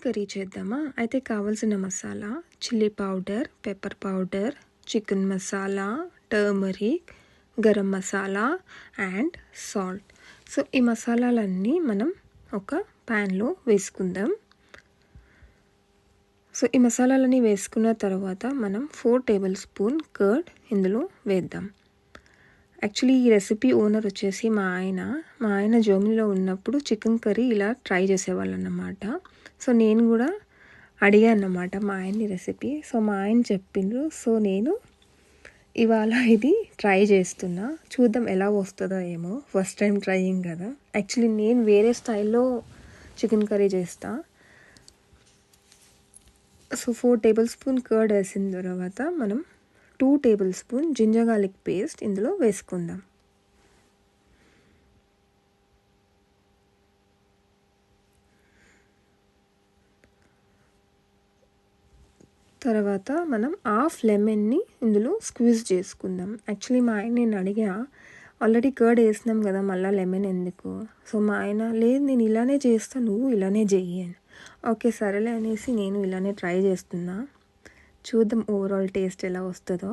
Curry చేద్దామా? అయితే కావాల్సిన masala chilli powder, pepper powder, chicken masala, turmeric, garam masala and salt. So ఈ మసాలాలన్నీ మనం ఒక ప్యాన్లో వేసుకుందాం. సో ఈ మసాలాలన్నీ వేసుకున్న తర్వాత మనం 4 టేబుల్ స్పూన్ కర్డ్ ఇందులో వేద్దాం. యాక్చువల్లీ ఈ రెసిపీ ఓనర్ వచ్చేసి మా ఆయన జర్మనీలో ఉన్నప్పుడు చికెన్ కర్రీ ఇలా ట్రై చేసేవాళ్ళు అన్నమాట. సో నేను కూడా అడిగాను అన్నమాట మా ఆయన్ని రెసిపీ. సో మా ఆయన చెప్పిండ్రు. సో నేను ఇవాళ ఇది ట్రై చేస్తున్నా. చూద్దాం ఎలా వస్తుందో ఏమో, ఫస్ట్ టైం ట్రయింగ్ కదా. యాక్చువల్లీ నేను వేరే స్టైల్లో చికెన్ కర్రీ చేస్తా. సో 4 టేబుల్ స్పూన్ కర్డ్ వేసిన తర్వాత మనం 2 tablespoon ginger garlic paste ఇందులో వేసుకుందాం. తర్వాత మనం హాఫ్ లెమన్ని ఇందులో స్క్వీజ్ చేసుకుందాం. యాక్చువల్లీ మా ఆయన నేను అడిగా, ఆల్రెడీ కర్డ్ వేసినాం కదా మళ్ళీ లెమన్ ఎందుకు? సో మా ఆయన లేదు నేను ఇలానే చేస్తాను, నువ్వు ఇలానే చెయ్యి అని. ఓకే సరేలే అనేసి నేను ఇలానే ట్రై చేస్తున్నా. చూద్దాం ఓవరాల్ టేస్ట్ ఎలా వస్తుందో.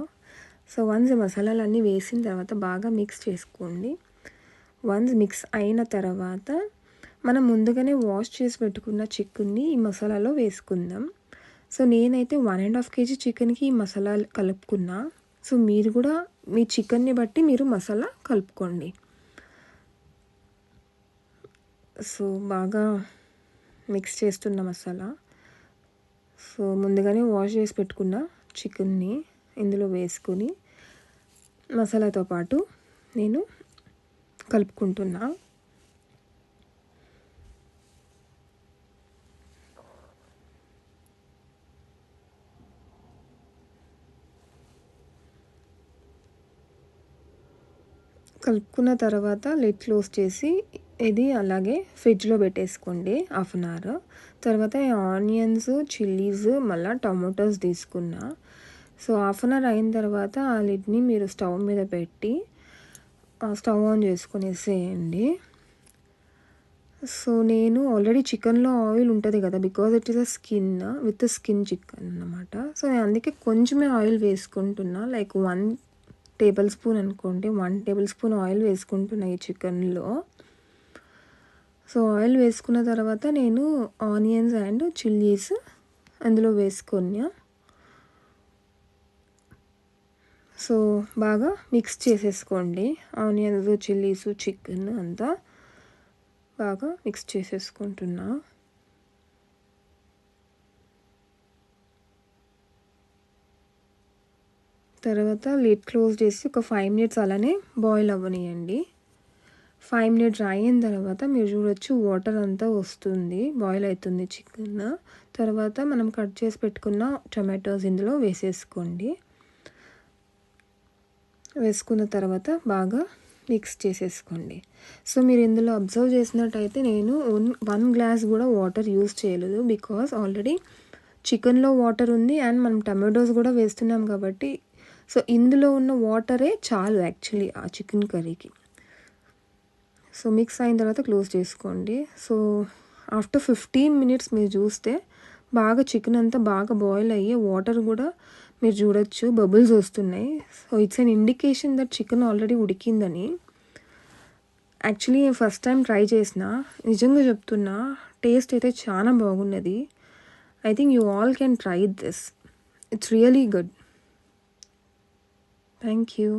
సో వన్స్ మసాలాలన్నీ వేసిన తర్వాత బాగా మిక్స్ చేసుకోండి. వన్స్ మిక్స్ అయిన తర్వాత మనం ముందుగానే వాష్ చేసి పెట్టుకున్న చికెన్ని ఈ మసాలాలో వేసుకుందాం. సో నేనైతే 1.5 kg చికెన్కి ఈ మసాలా కలుపుకున్నా. సో మీరు కూడా మీ చికెన్ని బట్టి మీరు మసాలా కలుపుకోండి. సో బాగా మిక్స్ చేస్తున్న మసాలా. సో ముందుగానే వాష్ చేసి పెట్టుకున్న చికెన్ని ఇందులో వేసుకొని మసాలాతో పాటు నేను కలుపుకుంటున్నా. కలుపుకున్న తర్వాత లిడ్ క్లోజ్ చేసి ఇది అలాగే ఫ్రిడ్జ్లో పెట్టేసుకోండి హాఫ్ అన్ అవర్. తర్వాత ఆనియన్స్, చిల్లీస్, మళ్ళీ టమాటోస్ తీసుకున్నా. సో హాఫ్ అన్ అవర్ అయిన తర్వాత ఆ లిడ్ని మీరు స్టవ్ మీద పెట్టి స్టవ్ ఆన్ చేసుకునేసేయండి. సో నేను ఆల్రెడీ చికెన్లో ఆయిల్ ఉంటుంది కదా, because it is a skin with skin chicken అన్నమాట. సో నేను అందుకే కొంచెమే ఆయిల్ వేసుకుంటున్నా, లైక్ 1 టేబుల్ స్పూన్ అనుకోండి, 1 టేబుల్ స్పూన్ ఆయిల్ వేసుకుంటున్నా ఈ చికెన్లో. సో ఆయిల్ వేసుకున్న తర్వాత నేను ఆనియన్స్ అండ్ చిల్లీస్ అందులో వేసుకున్నా. సో బాగా మిక్స్ చేసేసుకోండి. ఆనియన్స్, చిల్లీస్, చికెన్ అంతా బాగా మిక్స్ చేసేసుకుంటున్నా. తర్వాత లిడ్ క్లోజ్ చేసి ఒక 5 minutes అలానే బాయిల్ అవ్వనియండి. 5 minutes అయిన తర్వాత మీరు చూడొచ్చు వాటర్ అంతా వస్తుంది, బాయిల్ అవుతుంది చికెన్. తర్వాత మనం కట్ చేసి పెట్టుకున్న టమాటోస్ ఇందులో వేసేసుకోండి. వేసుకున్న తర్వాత బాగా మిక్స్ చేసేసుకోండి. సో మీరు ఇందులో అబ్జర్వ్ చేసినట్టయితే నేను 1 గ్లాస్ కూడా వాటర్ యూజ్ చేయలేదు, బికాజ్ ఆల్రెడీ చికెన్లో వాటర్ ఉంది అండ్ మనం టమాటోస్ కూడా వేస్తున్నాం కాబట్టి. సో ఇందులో ఉన్న వాటరే చాలు యాక్చువల్లీ ఆ చికెన్ కర్రీకి. సో మిక్స్ అయిన తర్వాత క్లోజ్ చేసుకోండి. సో ఆఫ్టర్ 15 minutes మీరు చూస్తే బాగా చికెన్ అంతా బాగా బాయిల్ అయ్యి వాటర్ కూడా మీరు చూడొచ్చు బబుల్స్ వస్తున్నాయి. So it's an indication that chicken already ఉడికిందని. యాక్చువల్లీ నేను ఫస్ట్ టైం ట్రై చేసిన, నిజంగా చెప్తున్నా టేస్ట్ అయితే చాలా బాగున్నది. I think you all can try this. It's really good. Thank you.